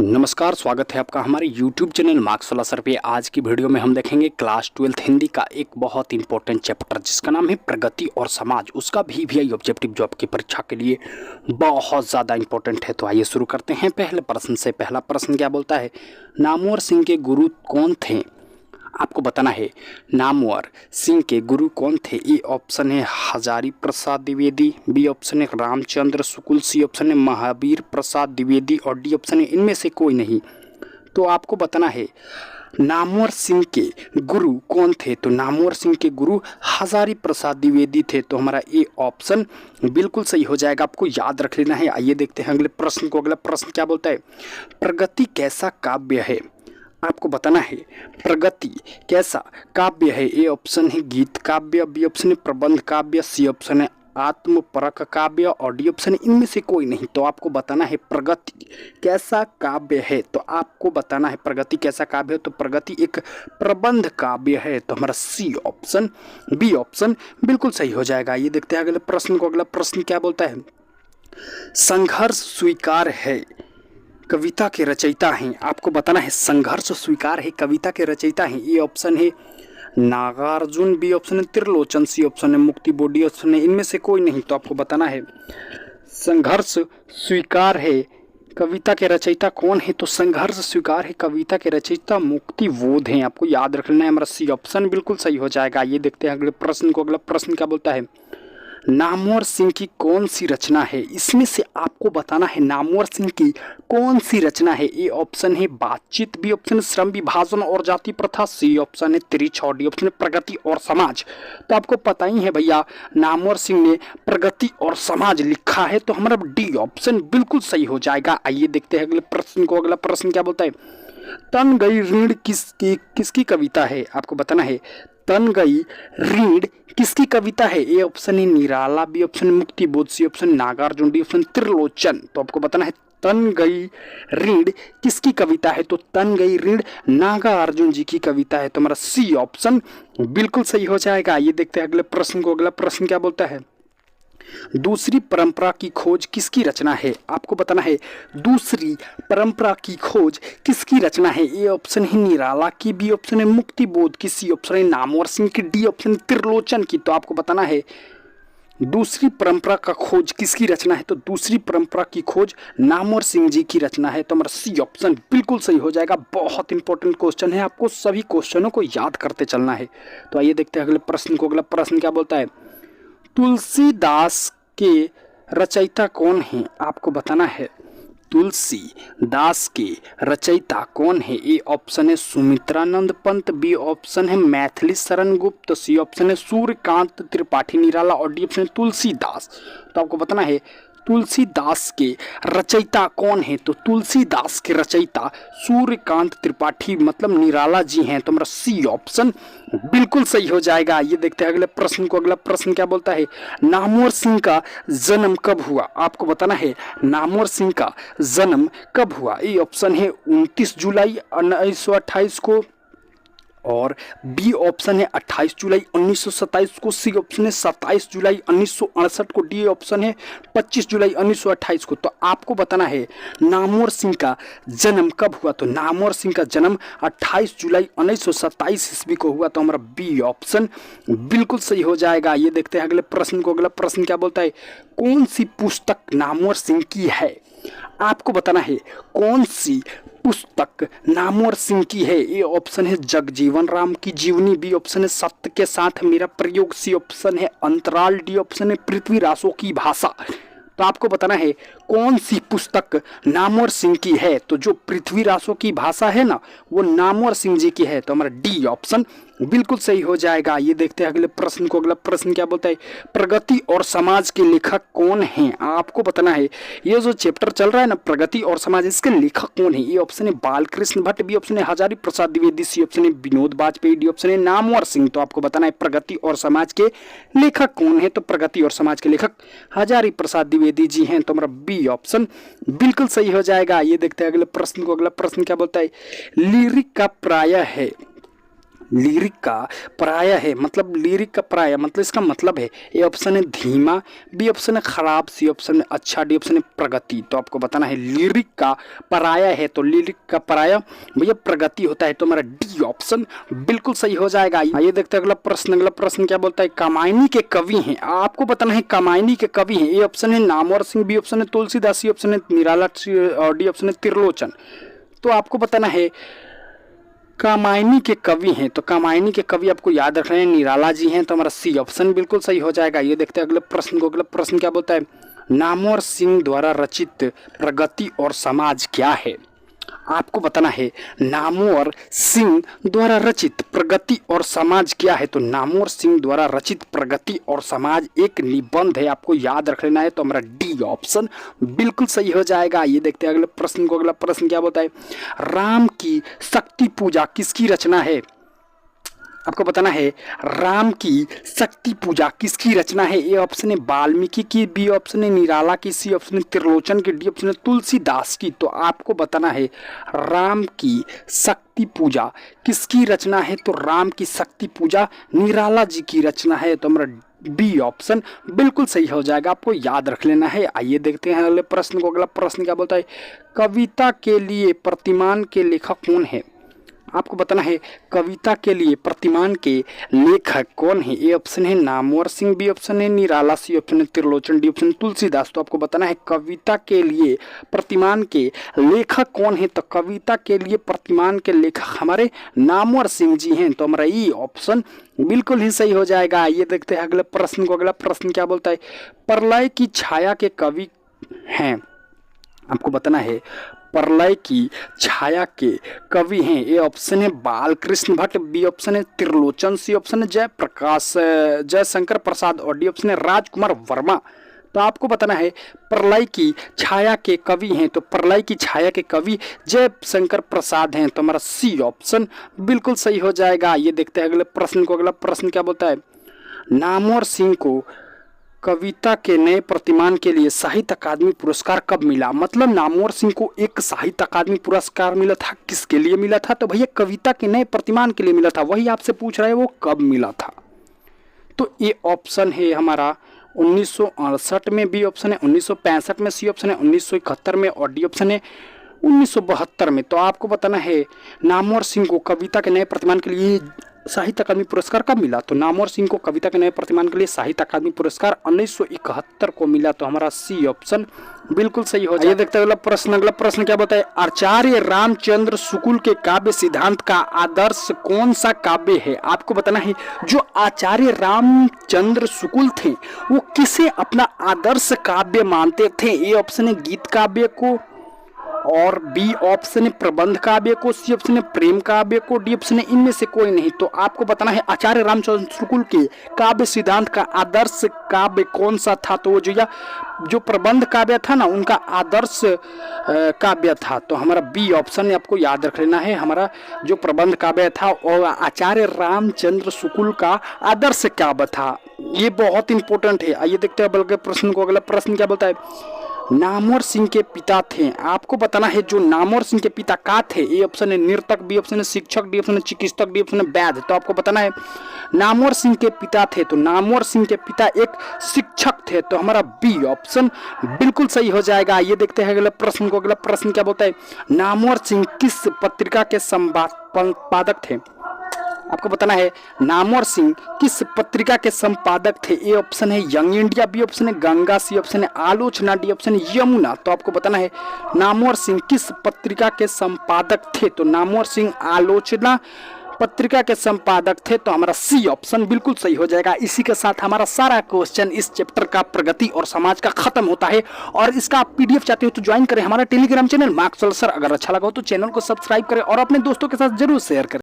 नमस्कार, स्वागत है आपका हमारे YouTube चैनल मार्क्स वाला सर पे। आज की वीडियो में हम देखेंगे क्लास 12th हिंदी का एक बहुत इंपॉर्टेंट चैप्टर जिसका नाम है प्रगति और समाज। उसका भी ऑब्जेक्टिव जो आपकी परीक्षा के लिए बहुत ज़्यादा इंपॉर्टेंट है। तो आइए शुरू करते हैं पहले प्रश्न से। पहला प्रश्न क्या बोलता है, नामवर सिंह के गुरु कौन थे? आपको बताना है नामवर सिंह के गुरु कौन थे। ए ऑप्शन है हजारी प्रसाद द्विवेदी, बी ऑप्शन है रामचंद्र शुक्ल, सी ऑप्शन है महावीर प्रसाद द्विवेदी और डी ऑप्शन है इनमें से कोई नहीं। तो आपको बताना है नामवर सिंह के गुरु कौन थे। तो नामवर सिंह के गुरु हजारी प्रसाद द्विवेदी थे। तो हमारा ए ऑप्शन बिल्कुल सही हो जाएगा, आपको याद रख लेना है। आइए देखते हैं अगले प्रश्न को। अगला प्रश्न क्या बोलता है, प्रगति कैसा काव्य है? आपको बताना है प्रगति कैसा काव्य है। ए ऑप्शन है गीत काव्य, बी ऑप्शन है प्रबंध काव्य, सी ऑप्शन है आत्मपरक काव्य और डी ऑप्शन है इनमें से कोई नहीं। तो आपको बताना है प्रगति कैसा काव्य है। तो आपको बताना है प्रगति कैसा काव्य है। तो प्रगति एक प्रबंध काव्य है। तो हमारा सी ऑप्शन, बी ऑप्शन बिल्कुल सही हो जाएगा। ये देखते हैं अगले प्रश्न को। अगला प्रश्न क्या बोलता है, संघर्ष स्वीकार है कविता के रचयिता हैं। आपको बताना है संघर्ष स्वीकार है कविता के रचयिता हैं। ए ऑप्शन है नागार्जुन, बी ऑप्शन है त्रिलोचन, सी ऑप्शन है मुक्ति बोध, डी ऑप्शन है इनमें से कोई नहीं। तो आपको बताना है संघर्ष स्वीकार है कविता के रचयिता कौन है। तो संघर्ष स्वीकार है कविता के रचयिता मुक्ति बोध हैं। आपको याद रखना है, हमारा सी ऑप्शन बिल्कुल सही हो जाएगा। ये देखते हैं अगले प्रश्न को। अगला प्रश्न क्या बोलता है, नामवर सिंह की कौन सी रचना है? इसमें से आपको बताना है नामवर सिंह की कौन सी रचना है। ए ऑप्शन है बातचीत, बी ऑप्शन है श्रम विभाजन और जाति प्रथा, सी ऑप्शन है त्रिछ और डी ऑप्शन है प्रगति और समाज। तो आपको पता ही है भैया नामवर सिंह ने प्रगति और समाज लिखा है। तो हमारा डी ऑप्शन बिल्कुल सही हो जाएगा। आइए देखते हैं अगले प्रश्न को। अगला प्रश्न क्या बोलता है, तन गई ऋण किसकी कविता है? आपको बताना है तन गई ऋण किसकी कविता है। ए ऑप्शन है निराला, बी ऑप्शन है Muktibodh, C option Nagarjun, D option Trilochan. तो आपको बताना है तन गई ऋण किसकी कविता है। तो तन गई ऋण नागार्जुन जी की कविता है। तो हमारा सी ऑप्शन बिल्कुल सही हो जाएगा। ये देखते हैं अगले प्रश्न को। अगला प्रश्न क्या बोलता है, दूसरी परंपरा की खोज किसकी रचना है? आपको बताना है दूसरी परंपरा की खोज किसकी रचना है। ए ऑप्शन है निराला की, बी ऑप्शन है मुक्ति बोध की, सी ऑप्शन है नामवर सिंह की, डी ऑप्शन त्रिलोचन की। तो आपको बताना है दूसरी परंपरा का खोज किसकी रचना है। तो दूसरी परंपरा की खोज नामवर सिंह जी की रचना है। तो हमारा सी ऑप्शन बिल्कुल सही हो जाएगा। बहुत इंपॉर्टेंट क्वेश्चन है, आपको सभी क्वेश्चनों को याद करते चलना है। तो आइए देखते हैं अगले प्रश्न को। अगला प्रश्न क्या बोलता है, तुलसीदास के रचयिता कौन है? आपको बताना है तुलसीदास के रचयिता कौन है। ए ऑप्शन है सुमित्रानंद पंत, बी ऑप्शन है मैथिली शरण गुप्त, सी ऑप्शन है सूर्यकांत त्रिपाठी निराला और डी ऑप्शन है तुलसीदास। तो आपको बताना है तुलसीदास के रचयिता कौन है। तो तुलसीदास के रचयिता सूर्यकांत त्रिपाठी मतलब निराला जी हैं। तो हमारा सी ऑप्शन बिल्कुल सही हो जाएगा। ये देखते हैं अगले प्रश्न को। अगला प्रश्न क्या बोलता है, नामवर सिंह का जन्म कब हुआ? आपको बताना है नामवर सिंह का जन्म कब हुआ। ए ऑप्शन है 29 जुलाई 1928 को और बी ऑप्शन है 28 जुलाई 1927 को, सी ऑप्शन है 27 जुलाई 1968 को, डी ऑप्शन है 25 जुलाई 1928 को। तो आपको बताना है नामवर सिंह का जन्म कब हुआ। तो नामवर सिंह का जन्म 28 जुलाई 1927 ईस्वी को हुआ। तो हमारा बी ऑप्शन बिल्कुल सही हो जाएगा। ये देखते हैं अगले प्रश्न को। अगला प्रश्न क्या बोलता है, कौन सी पुस्तक नामवर सिंह की है? आपको बताना है कौन सी पुस्तक नामवर सिंह की है। ए ऑप्शन है जगजीवन राम की जीवनी, बी ऑप्शन है सत्य के साथ मेरा प्रयोग, सी ऑप्शन है अंतराल, डी ऑप्शन है पृथ्वीरासों की भाषा। तो आपको बताना है कौन सी पुस्तक नामवर सिंह की है। तो जो पृथ्वीरासों की भाषा है ना वो नामवर सिंह जी की है। तो हमारा डी ऑप्शन बिल्कुल सही हो जाएगा। ये देखते हैं अगले प्रश्न को। अगला प्रश्न क्या बोलता है, प्रगति और समाज के लेखक कौन हैं? आपको बताना है ये जो चैप्टर चल रहा है ना प्रगति और समाज, इसके लेखक कौन है। ए ऑप्शन है बालकृष्ण भट्ट, बी ऑप्शन है हजारी प्रसाद द्विवेदी, सी ऑप्शन है विनोद वाजपेयी, डी ऑप्शन है नामवर सिंह। तो आपको बताना है प्रगति और समाज के लेखक कौन है। तो प्रगति और समाज के लेखक हजारी प्रसाद द्विवेदी जी हैं। तो हमारा बी ऑप्शन बिल्कुल सही हो जाएगा। ये देखते हैं अगले प्रश्न को। अगला प्रश्न क्या बोलता है, लिरिक का प्राय है लिरिक का पराया है, मतलब लिरिक का पराया मतलब इसका मतलब है ए ऑप्शन है धीमा, बी ऑप्शन है खराब, सी ऑप्शन है अच्छा, डी ऑप्शन है प्रगति। तो आपको बताना है लिरिक का पराया है तो लिरिक का पराया भैया प्रगति होता है, तो हमारा डी ऑप्शन बिल्कुल सही हो जाएगा। आइए देखते हैं अगला प्रश्न। अगला प्रश्न क्या बोलता है, कामायनी के कवि हैं, आपको बताना है कामायनी के कवि हैं। ए ऑप्शन है नामवर सिंह, बी ऑप्शन है तुलसीदास, सी ऑप्शन है निराला और डी ऑप्शन है त्रिलोचन। तो आपको बताना है कामायनी के कवि हैं, तो कामायनी के कवि आपको याद रखना है निराला जी हैं, तो हमारा सी ऑप्शन बिल्कुल सही हो जाएगा। ये देखते हैं अगले प्रश्न को। अगला प्रश्न क्या बोलता है, नामवर सिंह द्वारा रचित प्रगति और समाज क्या है। आपको बताना है नामवर सिंह द्वारा रचित प्रगति और समाज क्या है। तो नामवर सिंह द्वारा रचित प्रगति और समाज एक निबंध है, आपको याद रख लेना है, तो हमारा डी ऑप्शन बिल्कुल सही हो जाएगा। ये देखते हैं अगले प्रश्न को। अगला प्रश्न क्या बोलता है, राम की शक्ति पूजा किसकी रचना है। आपको बताना है राम की शक्ति पूजा किसकी रचना है। ए ऑप्शन है वाल्मीकि की, बी ऑप्शन है निराला की, सी ऑप्शन है त्रिलोचन की, डी ऑप्शन है तुलसीदास की। तो आपको बताना है राम की शक्ति पूजा किसकी रचना है। तो राम की शक्ति पूजा निराला जी की रचना है, तो हमारा बी ऑप्शन बिल्कुल सही हो जाएगा, आपको याद रख लेना है। आइए देखते हैं अगले प्रश्न को। अगला प्रश्न क्या बोलता है, कविता के लिए प्रतिमान के लेखक कौन है। आपको बताना है कविता के लिए प्रतिमान के लेखक कौन है। ए ऑप्शन है नामवर सिंह, बी ऑप्शन है निराला, सी ऑप्शन है त्रिलोचन, डी ऑप्शन तुलसीदास। तो आपको बताना है कविता के लिए प्रतिमान के लेखक कौन है। तो कविता के लिए प्रतिमान के लेखक हमारे नामवर सिंह जी हैं, तो हमारा ये ऑप्शन बिल्कुल ही सही हो जाएगा। ये देखते हैं अगले प्रश्न को। अगला प्रश्न क्या बोलता है, प्रलय की छाया के कवि हैं। आपको बताना है प्रलय की छाया के कवि हैं। ए ऑप्शन है बालकृष्ण भट्ट, बी ऑप्शन है त्रिलोचन, सी ऑप्शन है जयशंकर प्रसाद और डी ऑप्शन है राजकुमार वर्मा। तो आपको बताना है प्रलय की छाया के कवि हैं, तो प्रलय की छाया के कवि जयशंकर प्रसाद हैं, तो हमारा सी ऑप्शन बिल्कुल सही हो जाएगा। ये देखते हैं अगले प्रश्न को। अगला प्रश्न क्या बोलता है, नामवर सिंह को कविता के नए प्रतिमान के लिए साहित्य अकादमी पुरस्कार कब मिला। मतलब नामवर सिंह को एक साहित्य अकादमी पुरस्कार मिला था, किसके लिए मिला था। तो भैया कविता के नए प्रतिमान के लिए मिला था, वही आपसे पूछ रहे हैं वो कब मिला था। तो ये ऑप्शन है हमारा 1968 में, बी ऑप्शन है 1965 में, सी ऑप्शन है 1971 में और डी ऑप्शन है 1972 में। तो आपको बताना है नामवर सिंह को कविता के नए प्रतिमान के लिए साहित्य अकादमी पुरस्कार कब मिला। तो नामवर सिंह को कविता के नए प्रतिमान के लिए साहित्य अकादमी पुरस्कार 1971 को मिला, तो हमारा सी ऑप्शन बिल्कुल सही हो जाए। देखते हैं अगला प्रश्न। अगला प्रश्न क्या बताए, आचार्य रामचंद्र शुक्ल के काव्य सिद्धांत का आदर्श कौन सा काव्य है। आपको बताना है जो आचार्य रामचंद्र शुक्ल थे वो किसे अपना आदर्श काव्य मानते थे। ए ऑप्शन है गीत काव्य को और बी ऑप्शन है प्रबंध काव्य को, सी ऑप्शन है प्रेम काव्य को, डी ऑप्शन है इनमें से कोई नहीं। तो आपको बताना है आचार्य रामचंद्र शुक्ल के काव्य सिद्धांत का आदर्श काव्य कौन सा था। तो वो जो प्रबंध काव्य था ना उनका आदर्श काव्य था, तो हमारा बी ऑप्शन आपको याद रख लेना है। हमारा जो प्रबंध काव्य था और आचार्य रामचंद्र शुक्ल का आदर्श काव्य था, ये बहुत इंपॉर्टेंट है। आइए देखते हैं अगले प्रश्न को। अगला प्रश्न क्या बोलता है, नामवर सिंह के पिता थे। आपको बताना है जो नामवर सिंह के पिता का थे। ए ऑप्शन है नर्तक, बी ऑप्शन है शिक्षक, डी ऑप्शन है चिकित्सक, डी ऑप्शन है वैद्य। तो आपको बताना है नामवर सिंह के पिता थे, तो नामवर सिंह के पिता एक शिक्षक थे, तो हमारा बी ऑप्शन बिल्कुल सही हो जाएगा। ये देखते हैं अगले प्रश्न को। अगला प्रश्न क्या बोलता है, नामवर सिंह किस पत्रिका के संपादक थे। आपको बताना है नामवर सिंह किस पत्रिका के संपादक थे। ए ऑप्शन है यंग इंडिया, बी ऑप्शन है गंगा, सी ऑप्शन है आलोचना, डी ऑप्शन है यमुना। तो आपको बताना है नामवर सिंह किस पत्रिका के संपादक थे। तो नामवर सिंह आलोचना पत्रिका के संपादक थे, तो हमारा सी ऑप्शन बिल्कुल सही हो जाएगा। इसी के साथ हमारा सारा क्वेश्चन इस चैप्टर का प्रगति और समाज का खत्म होता है। और इसका आप पीडीएफ चाहते हो तो ज्वाइन करें हमारा टेलीग्राम चैनल मार्क्स सोल्यूशन। अगर अच्छा लगा हो तो चैनल को सब्सक्राइब करें और अपने दोस्तों के साथ जरूर शेयर करें।